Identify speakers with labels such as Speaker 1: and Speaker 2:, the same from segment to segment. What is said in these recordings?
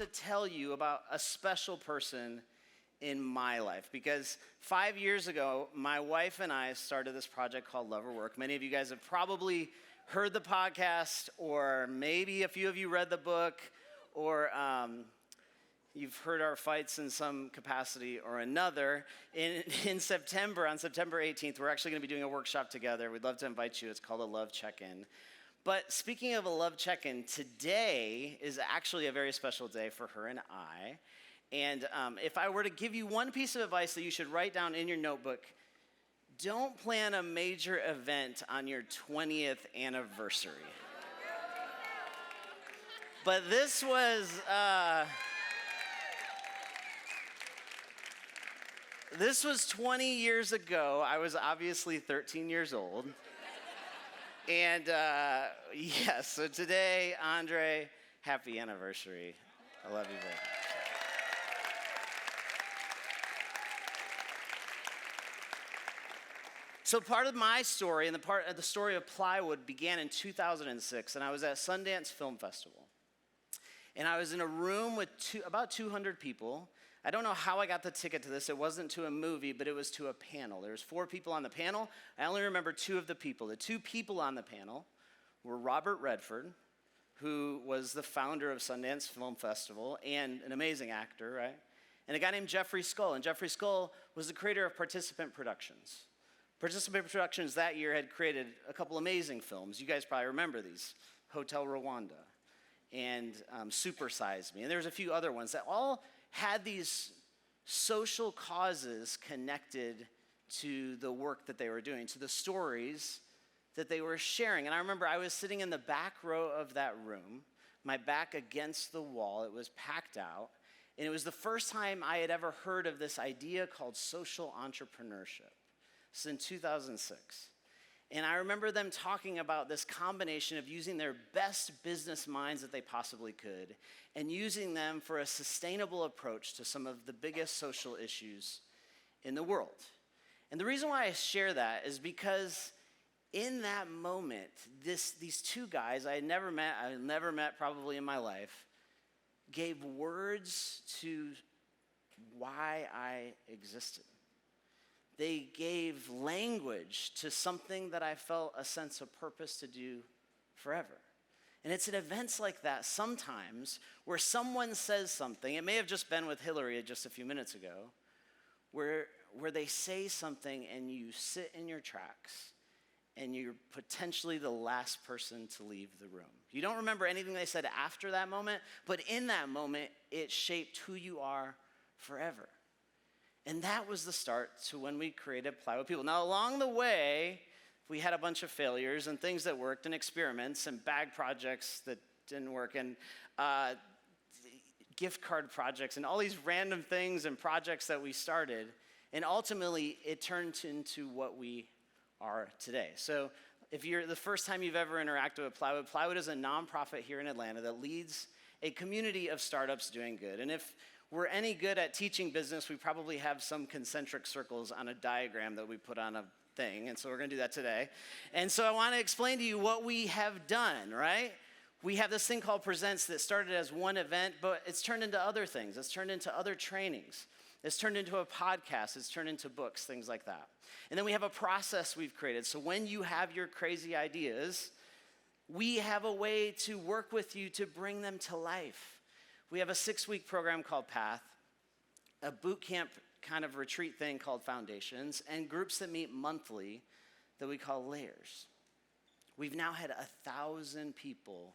Speaker 1: to tell you about a special person in my life, because 5 years ago, my wife and I started this project called Love or Work. Many of you guys have probably heard the podcast, or maybe a few of you read the book, or you've heard our fights in some capacity or another. In September, on September 18th, we're actually going to be doing a workshop together. We'd love to invite you. It's called a Love Check-In. But speaking of a Love Check-In, today is actually a very special day for her and I. And if I were to give you one piece of advice that you should write down in your notebook, don't plan a major event on your 20th anniversary. But this was... This was 20 years ago. I was obviously 13 years old. And yes, so today, Andre, happy anniversary. I love you very much. So part of my story and the part of the story of Plywood began in 2006, and I was at Sundance Film Festival. And I was in a room with about 200 people. I don't know how I got the ticket to this. It wasn't to a movie, but it was to a panel. There was 4 people on the panel. I only remember 2 of the people. The 2 people on the panel were Robert Redford, who was the founder of Sundance Film Festival and an amazing actor, right? And a guy named Jeffrey Skull. And Jeffrey Skull was the creator of Participant Productions. Participant Productions that year had created a couple amazing films. You guys probably remember these. Hotel Rwanda and Super Size Me. And there was a few other ones that all had these social causes connected to the work that they were doing, to the stories that they were sharing. And I remember I was sitting in the back row of that room, my back against the wall. It was packed out. And it was the first time I had ever heard of this idea called social entrepreneurship. This is in 2006. And I remember them talking about this combination of using their best business minds that they possibly could and using them for a sustainable approach to some of the biggest social issues in the world. And the reason why I share that is because in that moment, these 2 guys I had never met probably in my life, gave words to why I existed. They gave language to something that I felt a sense of purpose to do forever. And it's at events like that sometimes where someone says something, it may have just been with Hillary just a few minutes ago, where they say something and you sit in your tracks and you're potentially the last person to leave the room. You don't remember anything they said after that moment, but in that moment, it shaped who you are forever. And that was the start to when we created Plywood People. Now, along the way, we had a bunch of failures and things that worked and experiments and bag projects that didn't work and gift card projects and all these random things and projects that we started. And ultimately, it turned into what we are today. So if you're the first time you've ever interacted with Plywood, Plywood is a nonprofit here in Atlanta that leads a community of startups doing good. And if we're any good at teaching business, we probably have some concentric circles on a diagram that we put on a thing, and so we're going to do that today. And so I want to explain to you what we have done, right? We have this thing called Presents that started as one event, but it's turned into other things. It's turned into other trainings. It's turned into a podcast. It's turned into books, things like that. And then we have a process we've created. So when you have your crazy ideas, we have a way to work with you to bring them to life. We have a 6-week program called Path, a boot camp kind of retreat thing called Foundations, and groups that meet monthly that we call Layers. We've now had 1,000 people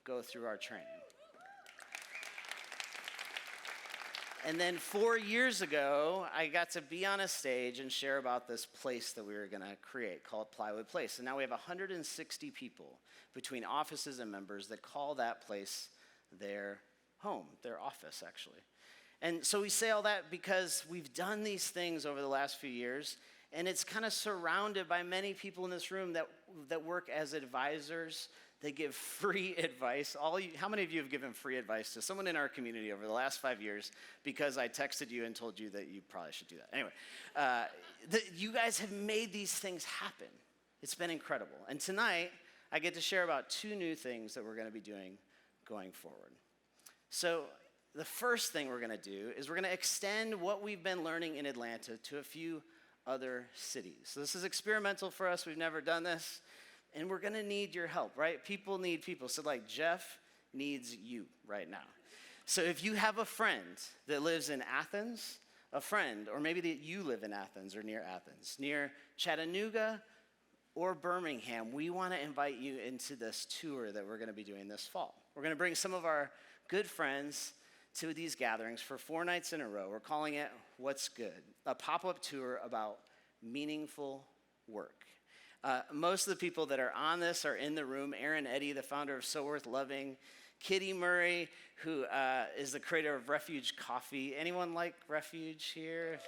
Speaker 1: go through our training. And then 4 years ago, I got to be on a stage and share about this place that we were going to create called Plywood Place. And now we have 160 people between offices and members that call that place their home, their office, actually. And so we say all that because we've done these things over the last few years, and it's kind of surrounded by many people in this room that work as advisors. They give free advice. How many of you have given free advice to someone in our community over the last 5 years because I texted you and told you that you probably should do that? Anyway, you guys have made these things happen. It's been incredible. And tonight, I get to share about 2 new things that we're going to be doing going forward. So the first thing we're going to do is we're going to extend what we've been learning in Atlanta to a few other cities. So this is experimental for us. We've never done this. And we're going to need your help, right? People need people. So like Jeff needs you right now. So if you have a friend that lives in Athens, a friend, or maybe that you live in Athens or near Athens, near Chattanooga or Birmingham, we want to invite you into this tour that we're going to be doing this fall. We're going to bring some of our good friends to these gatherings for 4 nights in a row. We're calling it What's Good, a pop-up tour about meaningful work. Most of the people that are on this are in the room. Aaron Eddy, the founder of So Worth Loving. Kitty Murray, who is the creator of Refuge Coffee. Anyone like Refuge here?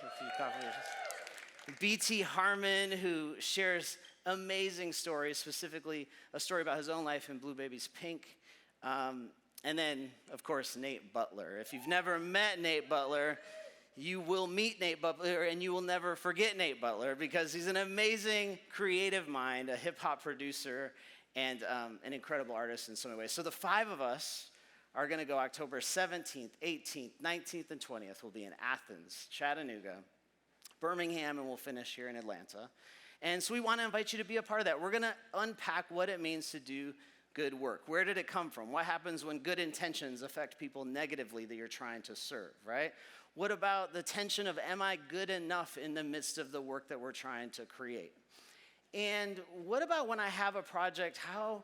Speaker 1: B.T. Harmon, who shares amazing stories, specifically a story about his own life in Blue Baby's Pink. And then, of course, Nate Butler. If you've never met Nate Butler, you will meet Nate Butler, and you will never forget Nate Butler, because he's an amazing creative mind, a hip-hop producer, and an incredible artist in so many ways. So the 5 of us are going to go October 17th, 18th, 19th, and 20th. We'll be in Athens, Chattanooga, Birmingham, and we'll finish here in Atlanta. And so we want to invite you to be a part of that. We're going to unpack what it means to do good work. Where did it come from? What happens when good intentions affect people negatively that you're trying to serve, right? What about the tension of, am I good enough in the midst of the work that we're trying to create? And what about when I have a project, how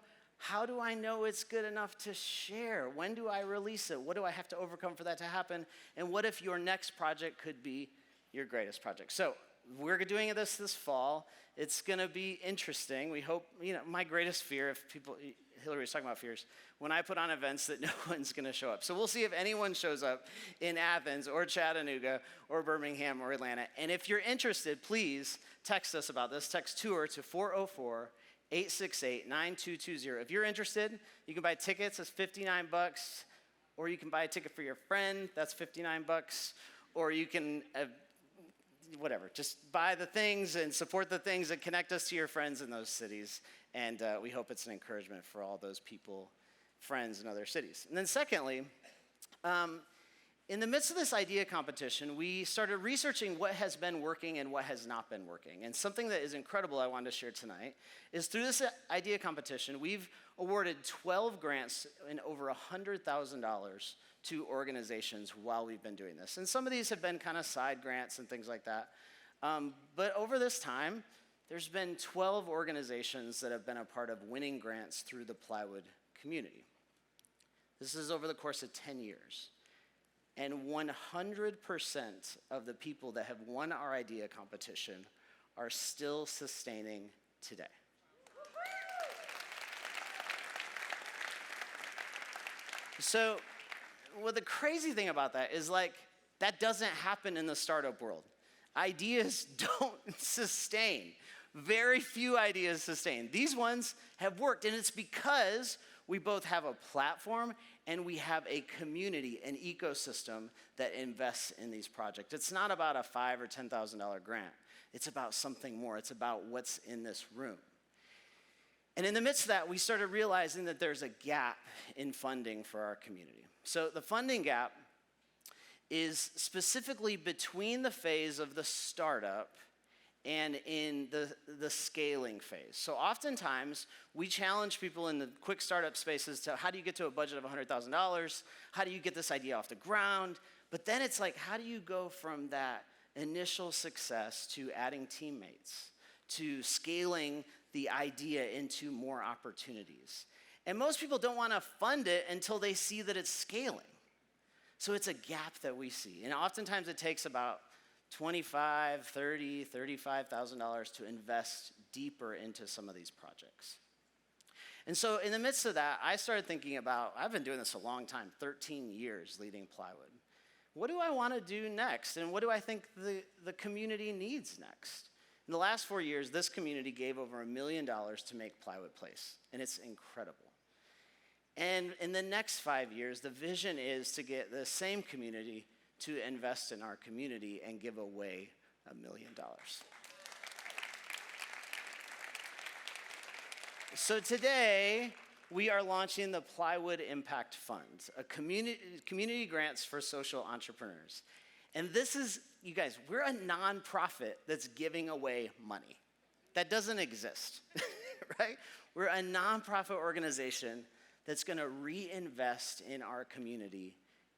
Speaker 1: do I know it's good enough to share? When do I release it? What do I have to overcome for that to happen? And what if your next project could be your greatest project? So we're doing this fall. It's going to be interesting. We hope, my greatest fear, if people, Hillary was talking about fears, when I put on events that no one's going to show up. So we'll see if anyone shows up in Athens or Chattanooga or Birmingham or Atlanta. And if you're interested, please text us about this. Text TOUR to 404-868-9220. If you're interested, you can buy tickets. It's $59. Or you can buy a ticket for your friend. That's $59. Or you can whatever, just buy the things and support the things and connect us to your friends in those cities. And we hope it's an encouragement for all those people, friends in other cities. And then secondly, in the midst of this idea competition, we started researching what has been working and what has not been working. And something that is incredible I wanted to share tonight is through this idea competition, we've awarded 12 grants in over $100,000 to organizations while we've been doing this. And some of these have been kind of side grants and things like that. But over this time, there's been 12 organizations that have been a part of winning grants through the Plywood community. This is over the course of 10 years. And 100% of the people that have won our idea competition are still sustaining today. So, well, the crazy thing about that is, that doesn't happen in the startup world. Ideas don't sustain. Very few ideas sustain. These ones have worked, and it's because we both have a platform and we have a community, an ecosystem that invests in these projects. It's not about a $5,000 or $10,000 grant. It's about something more. It's about what's in this room. And in the midst of that, we started realizing that there's a gap in funding for our community. So the funding gap is specifically between the phase of the startup and in the scaling phase. So oftentimes, we challenge people in the quick startup spaces to, how do you get to a budget of $100,000? How do you get this idea off the ground? But then it's how do you go from that initial success to adding teammates, to scaling the idea into more opportunities? And most people don't want to fund it until they see that it's scaling. So it's a gap that we see. And oftentimes it takes about $25,000, $30,000, $35,000 to invest deeper into some of these projects. And so in the midst of that, I started thinking about, I've been doing this a long time, 13 years leading Plywood. What do I want to do next? And what do I think the community needs next? In the last 4 years, this community gave over $1 million to make Plywood Place, and it's incredible. And in the next 5 years, the vision is to get the same community to invest in our community and give away $1 million. So today, we are launching the Plywood Impact Fund, a community grants for social entrepreneurs. And this is, you guys, we're a nonprofit that's giving away money. That doesn't exist, right? We're a nonprofit organization that's going to reinvest in our community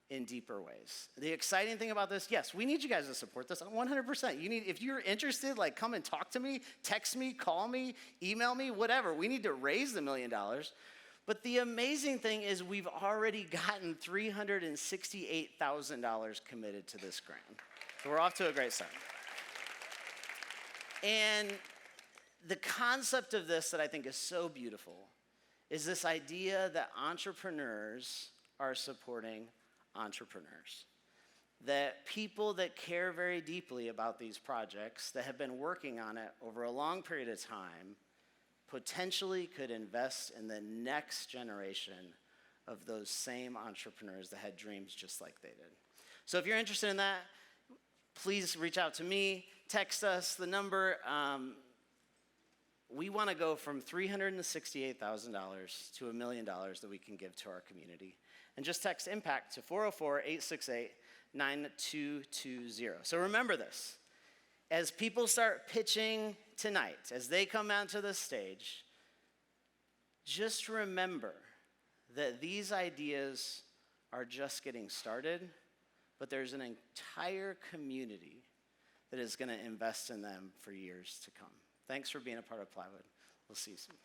Speaker 1: in deeper ways. The exciting thing about this, yes, we need you guys to support this 100%. If you're interested, like come and talk to me, text me, call me, email me, whatever. We need to raise the $1 million. But the amazing thing is we've already gotten $368,000 committed to this grant. So we're off to a great start. And the concept of this that I think is so beautiful is this idea that entrepreneurs are supporting entrepreneurs. That people that care very deeply about these projects, that have been working on it over a long period of time, potentially could invest in the next generation of those same entrepreneurs that had dreams just like they did. So if you're interested in that, please reach out to me, text us the number. We want to go from $368,000 to $1 million that we can give to our community. And just text IMPACT to 404-868-9220. So remember this. As people start pitching tonight, as they come onto the stage, just remember that these ideas are just getting started, but there's an entire community that is going to invest in them for years to come. Thanks for being a part of Plywood. We'll see you soon.